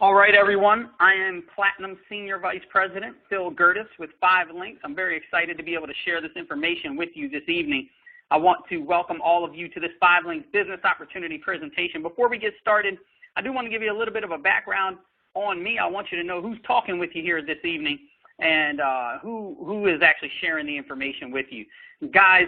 All right, everyone. I am Platinum Senior Vice President Phil Gertis with 5LINX. I'm very excited to be able to share this information with you this evening. I want to welcome all of you to this 5LINX business opportunity presentation. Before we get started, I do want to give you a little bit of a background on me. I want you to know who's talking with you here this evening and who is actually sharing the information with you. Guys,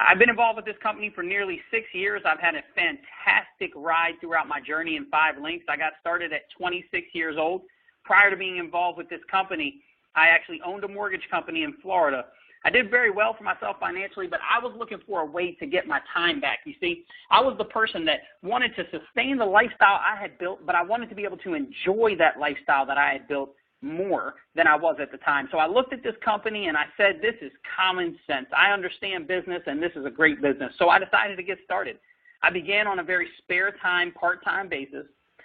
I've been involved with this company for nearly 6 years. I've had a fantastic ride throughout my journey in 5LINX. I got started at 26 years old. Prior to being involved with this company, I actually owned a mortgage company in Florida. I did very well for myself financially, but I was looking for a way to get my time back. You see, I was the person that wanted to sustain the lifestyle I had built, but I wanted to be able to enjoy that lifestyle that I had built more than I was at the time. So I looked at this company and I said, this is common sense. I understand business and this is a great business. So I decided to get started. I began on a very spare time, part-time basis.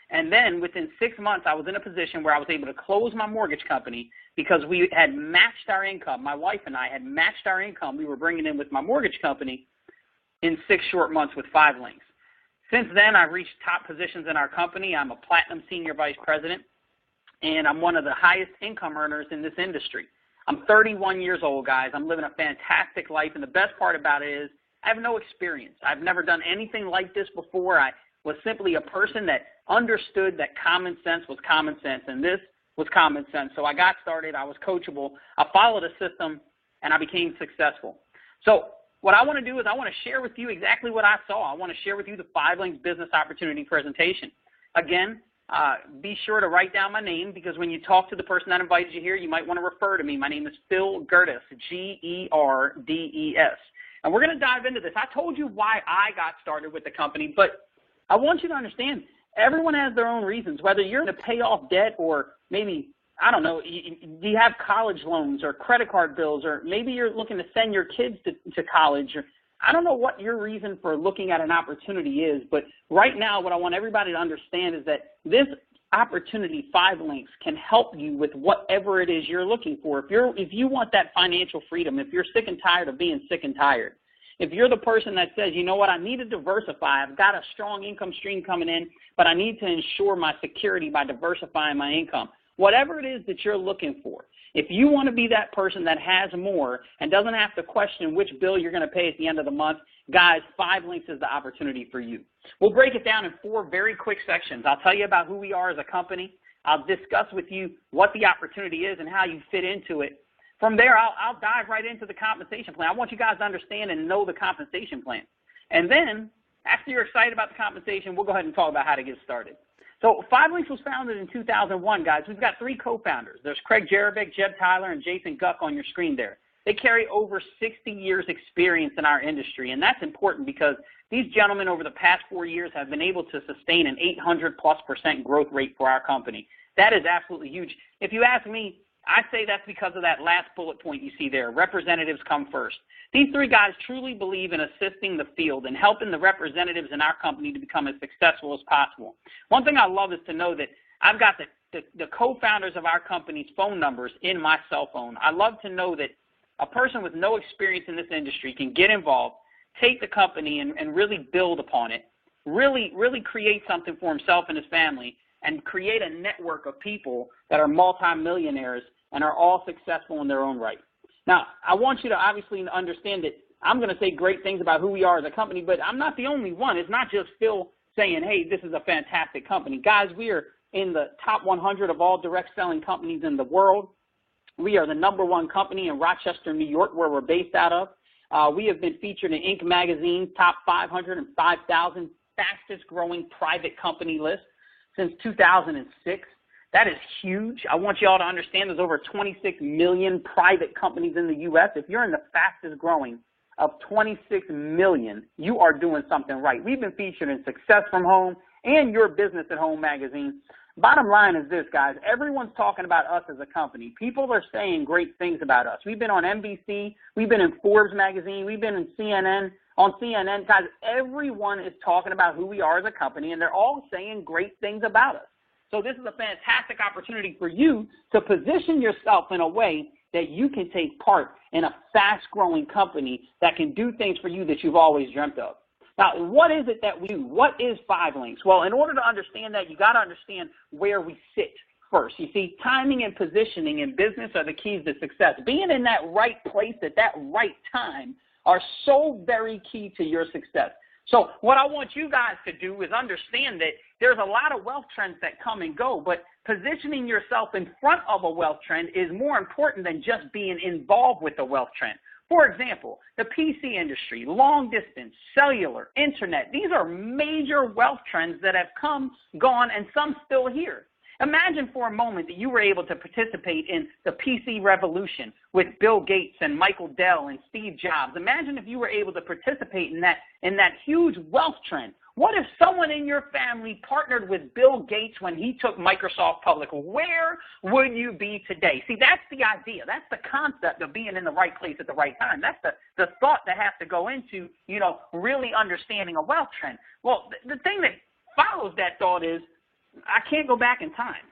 And then within 6 months, I was in a position where I was able to close my mortgage company because we had matched our income. My wife and I had matched our income we were bringing in with my mortgage company in 6 short months with 5LINX. Since then, I've reached top positions in our company. I'm a Platinum Senior Vice President, and I'm one of the highest income earners in this industry. I'm 31 years old, guys. I'm living a fantastic life, and the best part about it is I have no experience. I've never done anything like this before. I was simply a person that understood that common sense was common sense, and this was common sense. So I got started. I was coachable. I followed a system, and I became successful. So what I want to do is I want to share with you exactly what I saw. I want to share with you the 5LINX business opportunity presentation. Again, be sure to write down my name because when you talk to the person that invited you here, you might want to refer to me. My name is Phil Gertis, G-E-R-D-E-S. And we're going to dive into this. I told you why I got started with the company, but I want you to understand everyone has their own reasons, whether you're to pay off debt or maybe, I don't know, do you have college loans or credit card bills, or maybe you're looking to send your kids to college, or I don't know what your reason for looking at an opportunity is, but right now what I want everybody to understand is that this opportunity, 5LINX, can help you with whatever it is you're looking for. If you want that financial freedom, if you're sick and tired of being sick and tired, if you're the person that says, you know what, I need to diversify, I've got a strong income stream coming in, but I need to ensure my security by diversifying my income, whatever it is that you're looking for. If you want to be that person that has more and doesn't have to question which bill you're going to pay at the end of the month, guys, 5LINX is the opportunity for you. We'll break it down in 4 very quick sections. I'll tell you about who we are as a company. I'll discuss with you what the opportunity is and how you fit into it. From there, I'll dive right into the compensation plan. I want you guys to understand and know the compensation plan. And then, after you're excited about the compensation, we'll go ahead and talk about how to get started. So 5LINX was founded in 2001, guys. We've got 3 co-founders. There's Craig Jerebick, Jeb Tyler, and Jason Guck on your screen there. They carry over 60 years experience in our industry, and that's important because these gentlemen over the past 4 years have been able to sustain an 800+% growth rate for our company. That is absolutely huge. If you ask me, I say that's because of that last bullet point you see there. Representatives come first. These 3 guys truly believe in assisting the field and helping the representatives in our company to become as successful as possible. One thing I love is to know that I've got the co-founders of our company's phone numbers in my cell phone. I love to know that a person with no experience in this industry can get involved, take the company and really build upon it, really create something for himself and his family, and create a network of people that are multimillionaires and are all successful in their own right. Now, I want you to obviously understand that I'm going to say great things about who we are as a company, but I'm not the only one. It's not just Phil saying, hey, this is a fantastic company. Guys, we are in the top 100 of all direct selling companies in the world. We are the #1 company in Rochester, New York, where we're based out of. We have been featured in Inc. magazine's top 500 and 5,000 fastest growing private company list since 2006. That is huge. I want you all to understand there's over 26 million private companies in the U.S. If you're in the fastest growing of 26 million, you are doing something right. We've been featured in Success from Home and Your Business at Home magazine. Bottom line is this, guys. Everyone's talking about us as a company. People are saying great things about us. We've been on NBC. We've been in Forbes magazine. We've been in CNN. On CNN, guys, everyone is talking about who we are as a company, and they're all saying great things about us. So this is a fantastic opportunity for you to position yourself in a way that you can take part in a fast-growing company that can do things for you that you've always dreamt of. Now, what is it that we do? What is 5LINX? Well, in order to understand that, you got to understand where we sit first. You see, timing and positioning in business are the keys to success. Being in that right place at that right time are so very key to your success. So what I want you guys to do is understand that there's a lot of wealth trends that come and go, but positioning yourself in front of a wealth trend is more important than just being involved with the wealth trend. For example, the PC industry, long distance, cellular, internet, these are major wealth trends that have come, gone, and some still here. Imagine for a moment that you were able to participate in the PC revolution with Bill Gates and Michael Dell and Steve Jobs. Imagine if you were able to participate in that huge wealth trend. What if someone in your family partnered with Bill Gates when he took Microsoft public? Where would you be today? See, that's the idea. That's the concept of being in the right place at the right time. That's the thought that has to go into, really understanding a wealth trend. Well, the thing that follows that thought is, I can't go back in time.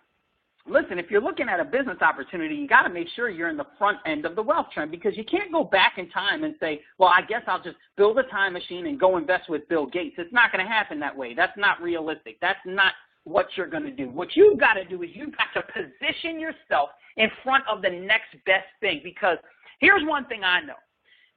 Listen, if you're looking at a business opportunity, you got to make sure you're in the front end of the wealth trend, because you can't go back in time and say, well, I guess I'll just build a time machine and go invest with Bill Gates. It's not going to happen that way. That's not realistic. That's not what you're going to do. What you've got to do is you've got to position yourself in front of the next best thing, because here's one thing I know.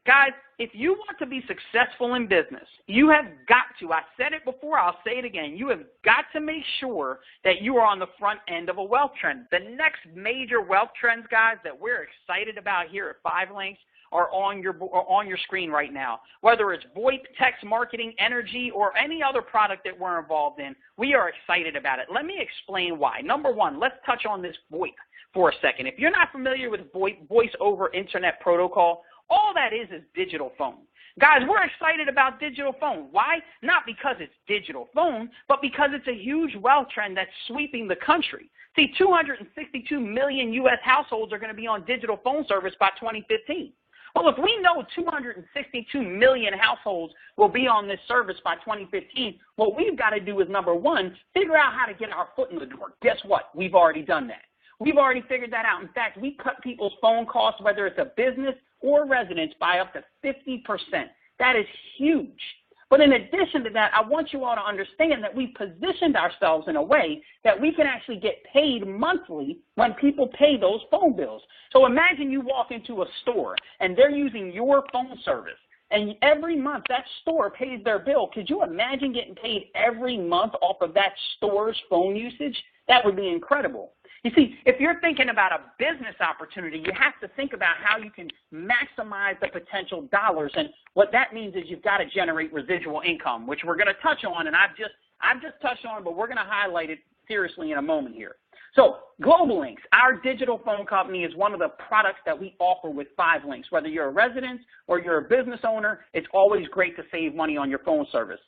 Guys, if you want to be successful in business, you have got to, I said it before, I'll say it again, you have got to make sure that you are on the front end of a wealth trend. The next major wealth trends, guys, that we're excited about here at 5LINX are on your screen right now. Whether it's VoIP, text marketing, energy, or any other product that we're involved in, we are excited about it. Let me explain why. Number one, let's touch on this VoIP for a second. If you're not familiar with VoIP, Voice over Internet Protocol, all that is digital phone. Guys, we're excited about digital phone. Why? Not because it's digital phone, but because it's a huge wealth trend that's sweeping the country. See, 262 million U.S. households are going to be on digital phone service by 2015. Well, if we know 262 million households will be on this service by 2015, what we've got to do is, number one, figure out how to get our foot in the door. Guess what? We've already done that. We've already figured that out. In fact, we cut people's phone costs, whether it's a business or residence, by up to 50%. That is huge. But in addition to that, I want you all to understand that we positioned ourselves in a way that we can actually get paid monthly when people pay those phone bills. So imagine you walk into a store and they're using your phone service, and every month that store pays their bill. Could you imagine getting paid every month off of that store's phone usage? That would be incredible. You see, if you're thinking about a business opportunity, you have to think about how you can maximize the potential dollars. And what that means is you've got to generate residual income, which we're going to touch on. And I've just touched on, but we're going to highlight it seriously in a moment here. So GlobalLinx, our digital phone company, is one of the products that we offer with 5LINX. Whether you're a resident or you're a business owner, it's always great to save money on your phone service.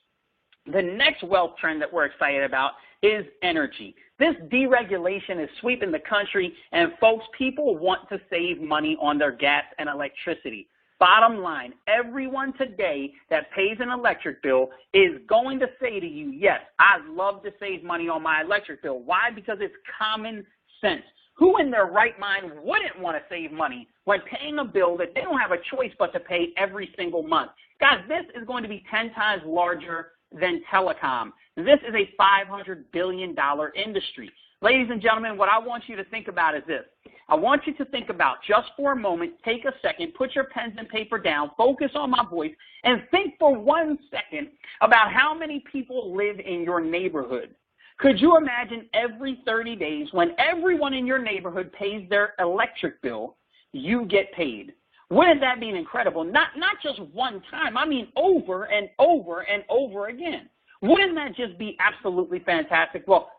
The next wealth trend that we're excited about is energy. This deregulation is sweeping the country, and folks, people want to save money on their gas and electricity. Bottom line, everyone today that pays an electric bill is going to say to you, yes, I'd love to save money on my electric bill. Why? Because it's common sense. Who in their right mind wouldn't want to save money when paying a bill that they don't have a choice but to pay every single month? Guys, this is going to be 10 times larger than telecom. This is a $500 billion industry. Ladies and gentlemen, what I want you to think about is this. I want you to think about, just for a moment, take a second, put your pens and paper down, focus on my voice, and think for 1 second about how many people live in your neighborhood. Could you imagine every 30 days when everyone in your neighborhood pays their electric bill, you get paid? Wouldn't that be incredible? Not just one time, I mean over and over and over again. Wouldn't that just be absolutely fantastic? Well,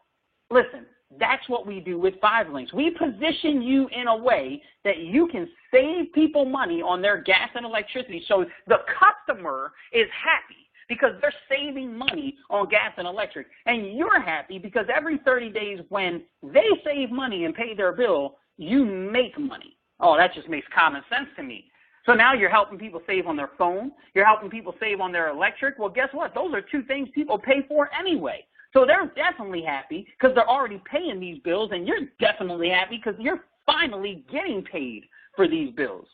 listen, that's what we do with 5LINX. We position you in a way that you can save people money on their gas and electricity, so the customer is happy because they're saving money on gas and electric, and you're happy because every 30 days when they save money and pay their bill, you make money. Oh, that just makes common sense to me. So now you're helping people save on their phone. You're helping people save on their electric. Well, guess what? Those are two things people pay for anyway. So they're definitely happy because they're already paying these bills, and you're definitely happy because you're finally getting paid for these bills.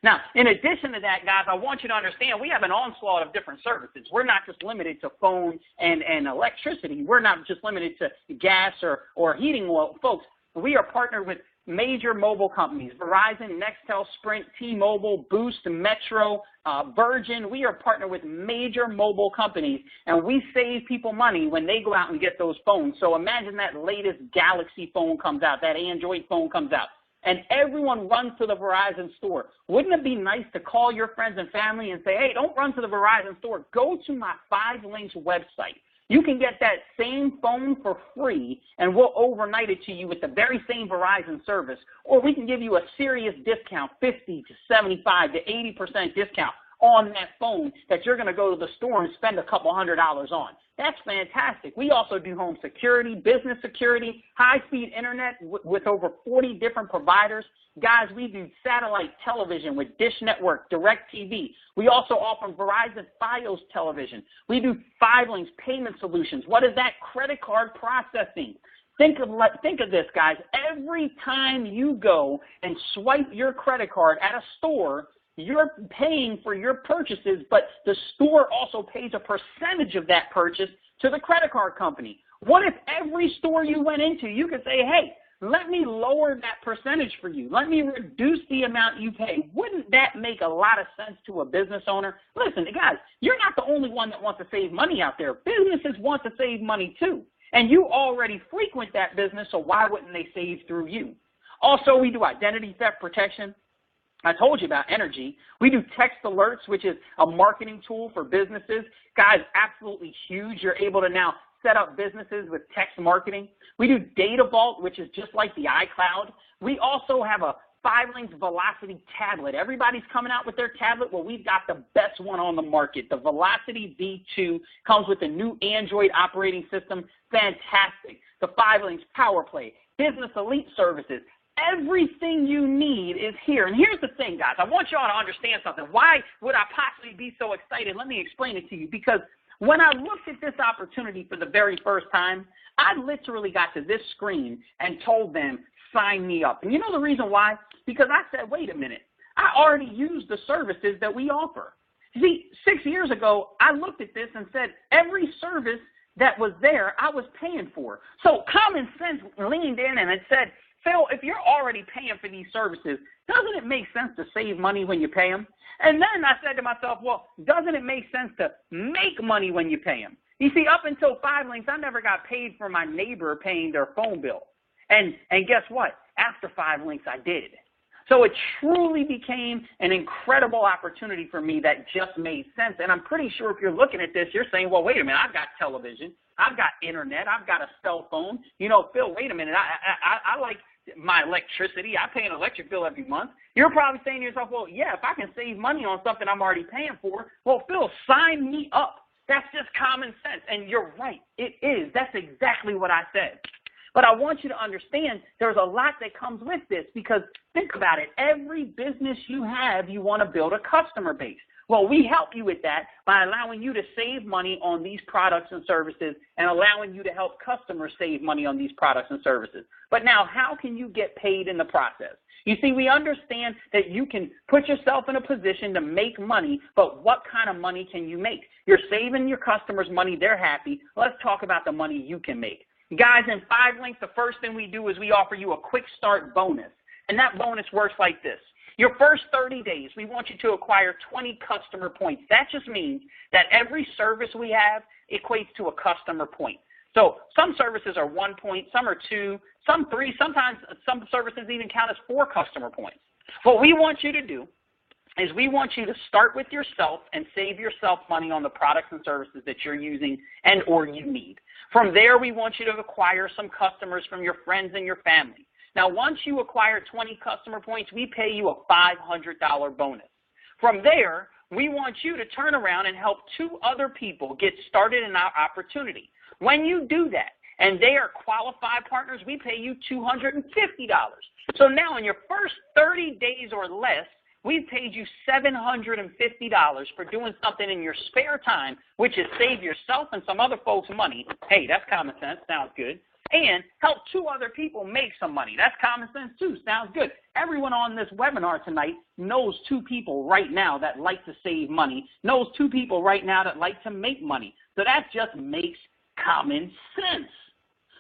Now, in addition to that, guys, I want you to understand we have an onslaught of different services. We're not just limited to phone and electricity. We're not just limited to gas or heating oil. Folks, we are partnered with major mobile companies, Verizon, Nextel, Sprint, T-Mobile, Boost, Metro, Virgin. We are partnered with major mobile companies, and we save people money when they go out and get those phones. So imagine that latest Galaxy phone comes out, that Android phone comes out, and everyone runs to the Verizon store. Wouldn't it be nice to call your friends and family and say, hey, don't run to the Verizon store. Go to my 5 Links website. You can get that same phone for free, and we'll overnight it to you with the very same Verizon service. Or we can give you a serious discount, 50 to 75 to 80% discount on that phone that you're going to go to the store and spend a couple $100 on. That's fantastic. We also do home security, business security, high-speed internet with over 40 different providers. Guys, we do satellite television with Dish Network, DirecTV. We also offer Verizon Fios television. We do 5 Links payment solutions. What is that? Credit card processing. Think of this, guys. Every time you go and swipe your credit card at a store, you're paying for your purchases, but the store also pays a percentage of that purchase to the credit card company. What if every store you went into, you could say, hey, let me lower that percentage for you. Let me reduce the amount you pay. Wouldn't that make a lot of sense to a business owner? Listen, guys, you're not the only one that wants to save money out there. Businesses want to save money too. And you already frequent that business, so why wouldn't they save through you? Also, we do identity theft protection. I told you about energy. We do text alerts, which is a marketing tool for businesses. Guys, absolutely huge. You're able to now set up businesses with text marketing. We do Data Vault, which is just like the iCloud. We also have a 5 Links Velocity tablet. Everybody's coming out with their tablet. Well, we've got the best one on the market. The Velocity V2 comes with a new Android operating system. Fantastic. The 5 Links Power Play, Business Elite Services. Everything you need is here. And here's the thing, guys. I want y'all to understand something. Why would I possibly be so excited? Let me explain it to you. Because when I looked at this opportunity for the very first time, I literally got to this screen and told them, sign me up. And you know the reason why? Because I said, wait a minute. I already use the services that we offer. See, 6 years ago, I looked at this and said, every service that was there, I was paying for. So common sense leaned in and it said, Phil, if you're already paying for these services, doesn't it make sense to save money when you pay them? And then I said to myself, well, doesn't it make sense to make money when you pay them? You see, up until 5 Links, I never got paid for my neighbor paying their phone bill. And guess what? After 5 Links, I did. So it truly became an incredible opportunity for me that just made sense. And I'm pretty sure if you're looking at this, you're saying, well, wait a minute, I've got television, I've got internet, I've got a cell phone. You know, Phil, wait a minute, I like my electricity. I pay an electric bill every month. You're probably saying to yourself, well, yeah, if I can save money on something I'm already paying for, well, Phil, sign me up. That's just common sense. And you're right. It is. That's exactly what I said. But I want you to understand there's a lot that comes with this because think about it. Every business you have, you want to build a customer base. Well, we help you with that by allowing you to save money on these products and services and allowing you to help customers save money on these products and services. But now, how can you get paid in the process? You see, we understand that you can put yourself in a position to make money, but what kind of money can you make? You're saving your customers money. They're happy. Let's talk about the money you can make. Guys, in 5 Links, the first thing we do is we offer you a quick start bonus. And that bonus works like this. Your first 30 days, we want you to acquire 20 customer points. That just means that every service we have equates to a customer point. So some services are 1 point, some are 2, some 3, sometimes some services even count as 4 customer points. What we want you to do is we want you to start with yourself and save yourself money on the products and services that you're using and or you need. From there, we want you to acquire some customers from your friends and your family. Now, once you acquire 20 customer points, we pay you a $500 bonus. From there, we want you to turn around and help 2 other people get started in our opportunity. When you do that, and they are qualified partners, we pay you $250. So now in your first 30 days or less, we've paid you $750 for doing something in your spare time, which is save yourself and some other folks money. Hey, that's common sense. Sounds good. and help 2 other people make some money. That's common sense too. Sounds good. Everyone on this webinar tonight knows 2 people right now that like to save money, knows 2 people right now that like to make money. So that just makes common sense.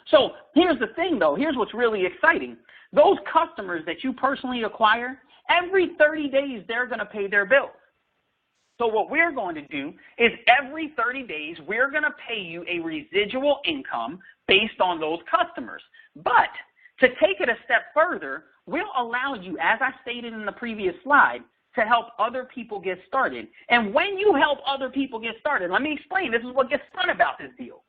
So here's the thing though, here's what's really exciting. Those customers that you personally acquire, every 30 days they're going to pay their bills. So what we're going to do is every 30 days we're going to pay you a residual income based on those customers. But to take it a step further, we'll allow you, as I stated in the previous slide, to help other people get started. And when you help other people get started, let me explain, this is what gets fun about this deal.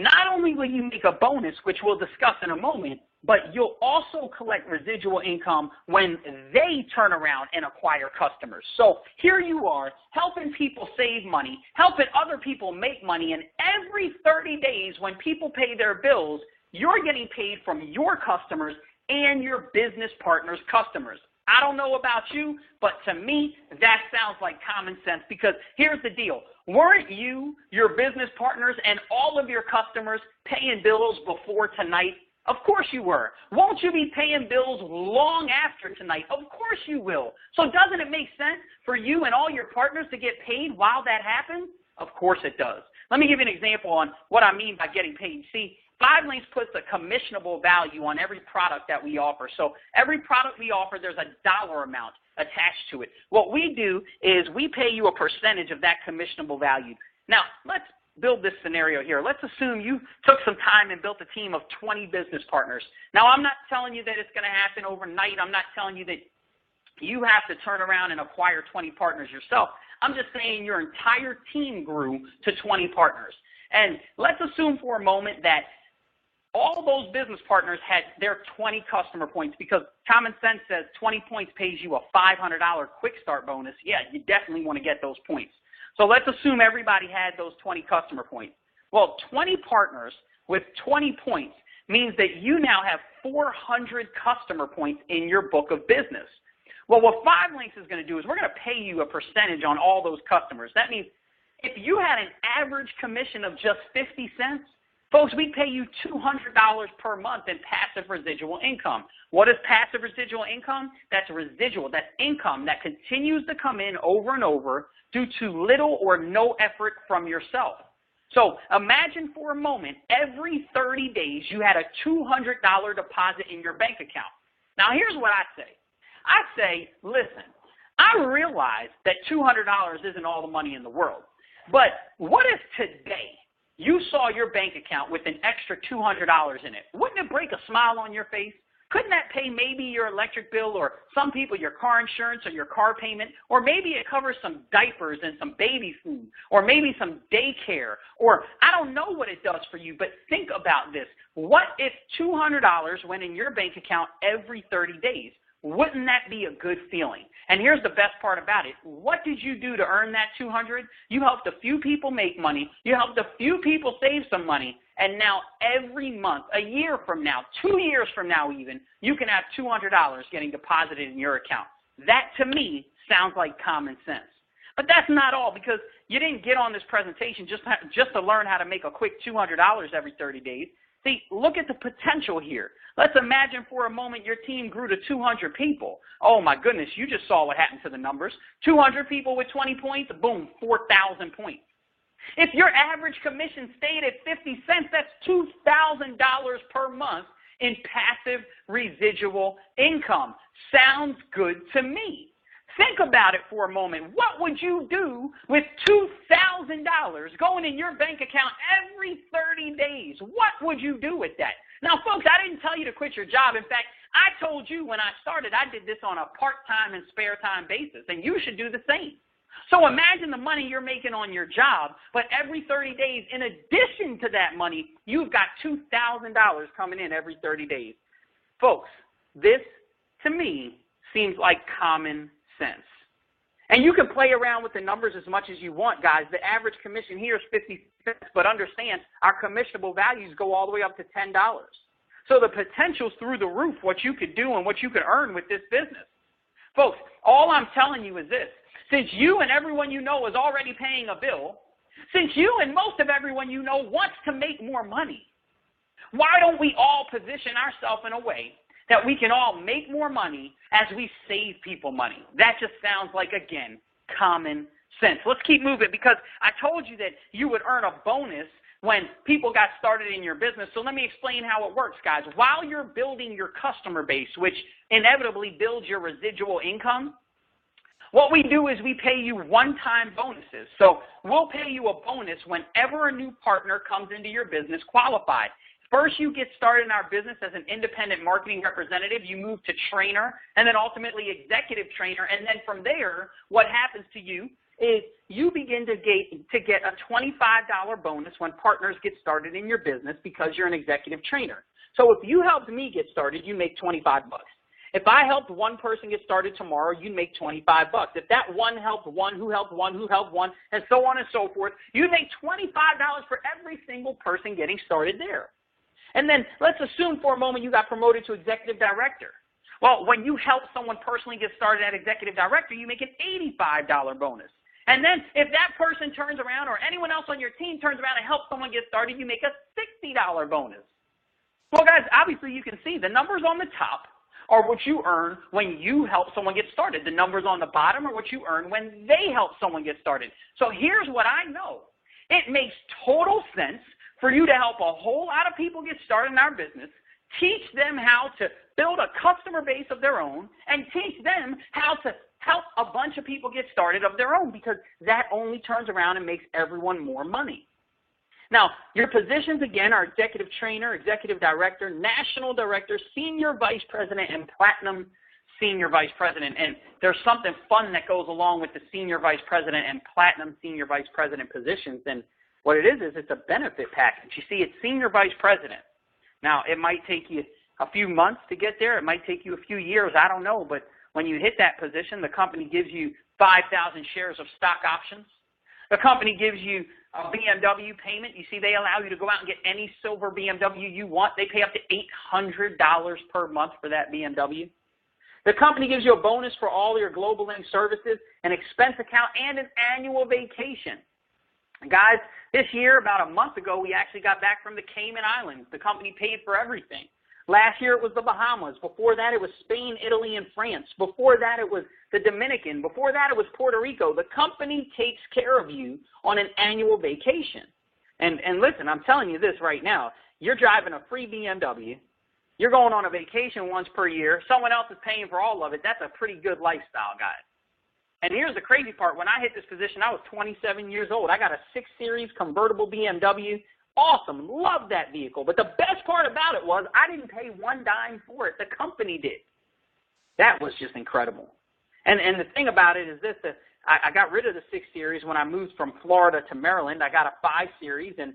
Not only will you make a bonus, which we'll discuss in a moment, but you'll also collect residual income when they turn around and acquire customers. So here you are helping people save money, helping other people make money, and every 30 days when people pay their bills, you're getting paid from your customers and your business partners' customers. I don't know about you, but to me, that sounds like common sense, because here's the deal. Weren't you, your business partners, and all of your customers paying bills before tonight? Of course you were. Won't you be paying bills long after tonight? Of course you will. So doesn't it make sense for you and all your partners to get paid while that happens? Of course it does. Let me give you an example on what I mean by getting paid. See, 5 Links puts a commissionable value on every product that we offer. So every product we offer, there's a dollar amount attached to it. What we do is we pay you a percentage of that commissionable value. Now, let's build this scenario here. Let's assume you took some time and built a team of 20 business partners. Now, I'm not telling you that it's going to happen overnight. I'm not telling you that you have to turn around and acquire 20 partners yourself. I'm just saying your entire team grew to 20 partners. And let's assume for a moment that all those business partners had their 20 customer points, because common sense says 20 points pays you a $500 quick start bonus. Yeah, you definitely want to get those points. So let's assume everybody had those 20 customer points. Well, 20 partners with 20 points means that you now have 400 customer points in your book of business. Well, what 5 Links is going to do is we're going to pay you a percentage on all those customers. That means if you had an average commission of just 50 cents, folks, we pay you $200 per month in passive residual income. What is passive residual income? That's residual. That's income that continues to come in over and over due to little or no effort from yourself. So imagine for a moment, every 30 days you had a $200 deposit in your bank account. Now here's what I say. I say, listen, I realize that $200 isn't all the money in the world, but what if today you saw your bank account with an extra $200 in it? Wouldn't it break a smile on your face? Couldn't that pay maybe your electric bill, or some people your car insurance or your car payment, or maybe it covers some diapers and some baby food, or maybe some daycare, or I don't know what it does for you, but think about this. What if $200 went in your bank account every 30 days? Wouldn't that be a good feeling? And here's the best part about it. What did you do to earn that $200? You helped a few people make money. You helped a few people save some money. And now every month, a year from now, 2 years from now even, you can have $200 getting deposited in your account. That, to me, sounds like common sense. But that's not all, because you didn't get on this presentation just to learn how to make a quick $200 every 30 days. See, look at the potential here. Let's imagine for a moment your team grew to 200 people. Oh my goodness, you just saw what happened to the numbers. 200 people with 20 points, boom, 4,000 points. If your average commission stayed at 50 cents, that's $2,000 per month in passive residual income. Sounds good to me. Think about it for a moment. What would you do with $2,000 going in your bank account every 30 days? What would you do with that? Now, folks, I didn't tell you to quit your job. In fact, I told you when I started, I did this on a part-time and spare time basis, and you should do the same. So imagine the money you're making on your job, but every 30 days, in addition to that money, you've got $2,000 coming in every 30 days. Folks, this, to me, seems like common sense. And you can play around with the numbers as much as you want, guys. The average commission here is 50 cents, but understand our commissionable values go all the way up to $10. So the potential's through the roof, what you could do and what you could earn with this business. Folks, all I'm telling you is this. Since you and everyone you know is already paying a bill, since you and most of everyone you know wants to make more money, Why don't we all position ourselves in a way that we can all make more money as we save people money? That just sounds like, again, common sense. Let's keep moving, because I told you that you would earn a bonus when people got started in your business. So let me explain how it works, guys. While you're building your customer base, which inevitably builds your residual income, what we do is we pay you one-time bonuses. So we'll pay you a bonus whenever a new partner comes into your business qualified. First, you get started in our business as an independent marketing representative. You move to trainer, and then ultimately executive trainer. And then from there, what happens to you is you begin to get a $25 bonus when partners get started in your business because you're an executive trainer. So if you helped me get started, you make $25. If I helped one person get started tomorrow, you'd make $25. If that one helped one, who helped one, who helped one, and so on and so forth, you'd make $25 for every single person getting started there. And then let's assume for a moment you got promoted to executive director. Well, when you help someone personally get started at executive director, you make an $85 bonus. And then if that person turns around, or anyone else on your team turns around and helps someone get started, you make a $60 bonus. Well, guys, obviously you can see the numbers on the top are what you earn when you help someone get started. The numbers on the bottom are what you earn when they help someone get started. So here's what I know. It makes total sense for you to help a whole lot of people get started in our business, teach them how to build a customer base of their own, and teach them how to help a bunch of people get started of their own, because that only turns around and makes everyone more money. Now, your positions, again, are executive trainer, executive director, national director, senior vice president, and platinum senior vice president. And there's something fun that goes along with the senior vice president and platinum senior vice president positions. And what it is it's a benefit package. You see, it's senior vice president. Now, it might take you a few months to get there. It might take you a few years. I don't know. But when you hit that position, the company gives you 5,000 shares of stock options. The company gives you a BMW payment. You see, they allow you to go out and get any silver BMW you want. They pay up to $800 per month for that BMW. The company gives you a bonus for all your Global Link services, an expense account, and an annual vacation. Guys, this year, about a month ago, we actually got back from the Cayman Islands. The company paid for everything. Last year, it was the Bahamas. Before that, it was Spain, Italy, and France. Before that, it was the Dominican. Before that, it was Puerto Rico. The company takes care of you on an annual vacation. And listen, I'm telling you this right now. You're driving a free BMW. You're going on a vacation once per year. Someone else is paying for all of it. That's a pretty good lifestyle, guys. And here's the crazy part. When I hit this position, I was 27 years old. I got a 6 Series convertible BMW. Awesome. Love that vehicle. But the best part about it was I didn't pay one dime for it. The company did. That was just incredible. And the thing about it is this, that I got rid of the 6 Series when I moved from Florida to Maryland. I got a 5 Series, and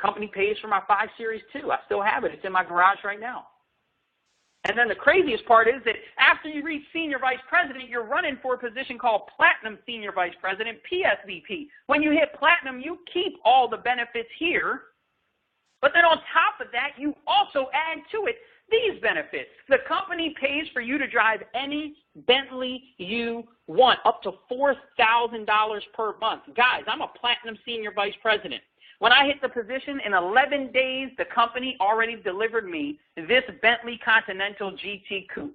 company pays for my 5 Series too. I still have it. It's in my garage right now. And then the craziest part is that after you reach senior vice president, you're running for a position called platinum senior vice president, PSVP. When you hit platinum, you keep all the benefits here. But then on top of that, you also add to it these benefits. The company pays for you to drive any Bentley you want, up to $4,000 per month. Guys, I'm a platinum senior vice president. When I hit the position, in 11 days, the company already delivered me this Bentley Continental GT Coupe.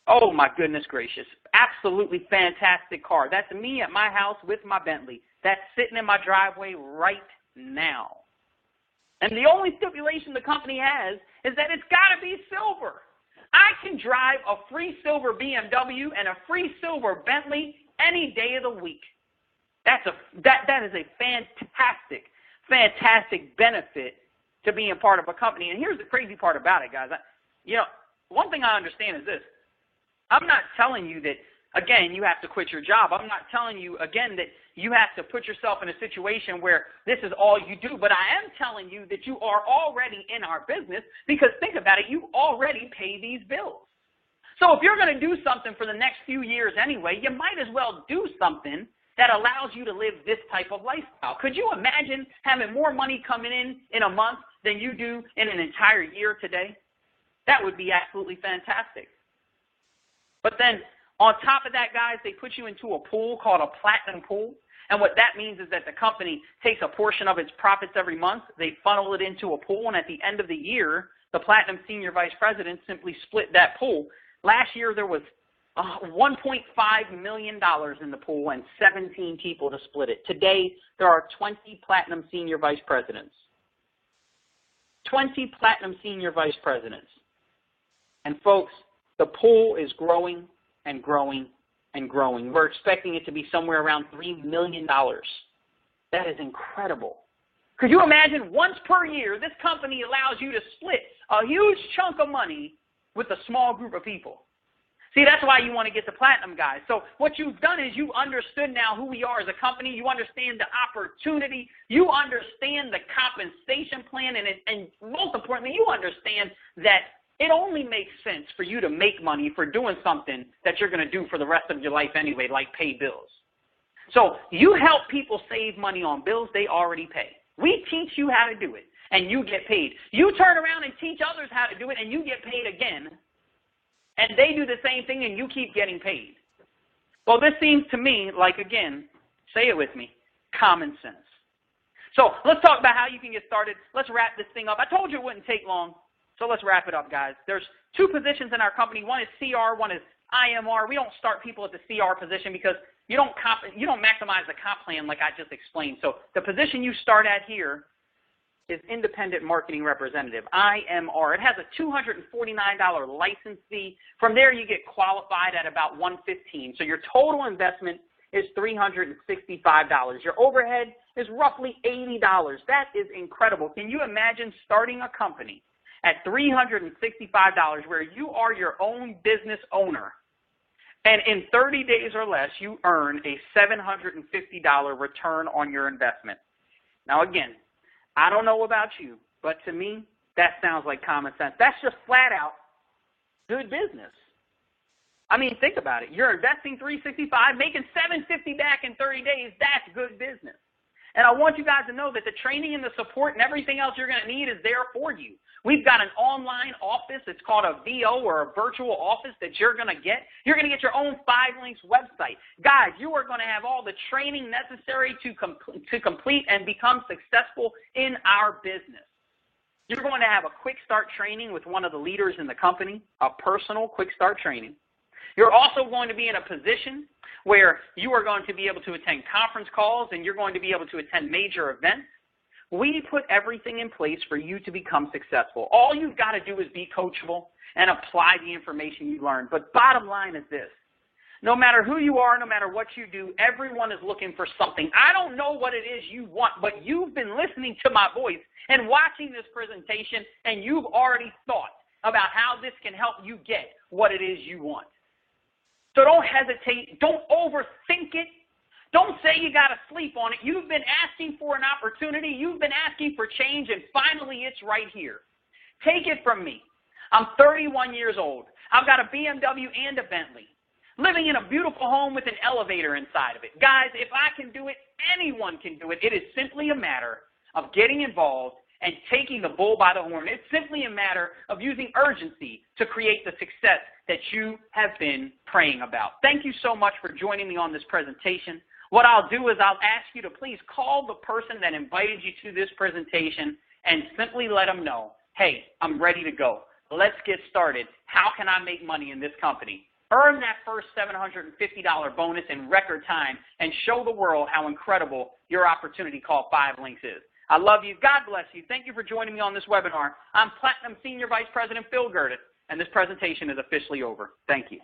Oh, my goodness gracious. Absolutely fantastic car. That's me at my house with my Bentley. That's sitting in my driveway right now. And the only stipulation the company has is that it's got to be silver. I can drive a free silver BMW and a free silver Bentley any day of the week. That is a fantastic benefit to being part of a company. And here's the crazy part about it, guys. One thing I understand is this. I'm not telling you that, again, you have to quit your job. I'm not telling you, again, that you have to put yourself in a situation where this is all you do. But I am telling you that you are already in our business, because think about it, you already pay these bills. So if you're going to do something for the next few years anyway, you might as well do something that allows you to live this type of lifestyle. Could you imagine having more money coming in a month than you do in an entire year today? That would be absolutely fantastic. But then on top of that, guys, they put you into a pool called a platinum pool. And what that means is that the company takes a portion of its profits every month, they funnel it into a pool, and at the end of the year, the Platinum Senior Vice Presidents simply split that pool. Last year, there was $1.5 million in the pool and 17 people to split it. Today, there are 20 Platinum Senior Vice Presidents. 20 Platinum Senior Vice Presidents. And folks, the pool is growing and growing and growing. We're expecting it to be somewhere around $3 million. That is incredible. Could you imagine once per year, this company allows you to split a huge chunk of money with a small group of people? See, that's why you want to get the platinum, guys. So what you've done is you understood now who we are as a company. You understand the opportunity. You understand the compensation plan. And most importantly, you understand that it only makes sense for you to make money for doing something that you're going to do for the rest of your life anyway, like pay bills. So you help people save money on bills they already pay. We teach you how to do it, and you get paid. You turn around and teach others how to do it, and you get paid again. And they do the same thing, and you keep getting paid. Well, this seems to me like, again, say it with me, common sense. So let's talk about how you can get started. Let's wrap this thing up. I told you it wouldn't take long, so let's wrap it up, guys. There's two positions in our company. One is CR, one is IMR. We don't start people at the CR position because you don't maximize the comp plan like I just explained. So the position you start at here is Independent Marketing Representative, IMR. It has a $249 license fee. From there, you get qualified at about $115. So your total investment is $365. Your overhead is roughly $80. That is incredible. Can you imagine starting a company at $365 where you are your own business owner, and in 30 days or less, you earn a $750 return on your investment? Now, again, I don't know about you, but to me, that sounds like common sense. That's just flat out good business. I mean, think about it. You're investing $365, making $750 back in 30 days. That's good business. And I want you guys to know that the training and the support and everything else you're going to need is there for you. We've got an online office. It's called a VO, or a virtual office, that you're going to get. You're going to get your own 5 Links website. Guys, you are going to have all the training necessary to complete and become successful in our business. You're going to have a quick start training with one of the leaders in the company, a personal quick start training. You're also going to be in a position where you are going to be able to attend conference calls, and you're going to be able to attend major events. We put everything in place for you to become successful. All you've got to do is be coachable and apply the information you learn. But bottom line is this. No matter who you are, no matter what you do, everyone is looking for something. I don't know what it is you want, but you've been listening to my voice and watching this presentation, and you've already thought about how this can help you get what it is you want. So don't hesitate. Don't overthink it. Don't say you got to sleep on it. You've been asking for an opportunity. You've been asking for change, and finally it's right here. Take it from me. I'm 31 years old. I've got a BMW and a Bentley, living in a beautiful home with an elevator inside of it. Guys, if I can do it, anyone can do it. It is simply a matter of getting involved and taking the bull by the horn. It's simply a matter of using urgency to create the success that you have been praying about. Thank you so much for joining me on this presentation. What I'll do is I'll ask you to please call the person that invited you to this presentation and simply let them know, hey, I'm ready to go. Let's get started. How can I make money in this company? Earn that first $750 bonus in record time and show the world how incredible your opportunity called 5 Links is. I love you. God bless you. Thank you for joining me on this webinar. I'm Platinum Senior Vice President Phil Gerdes, and this presentation is officially over. Thank you.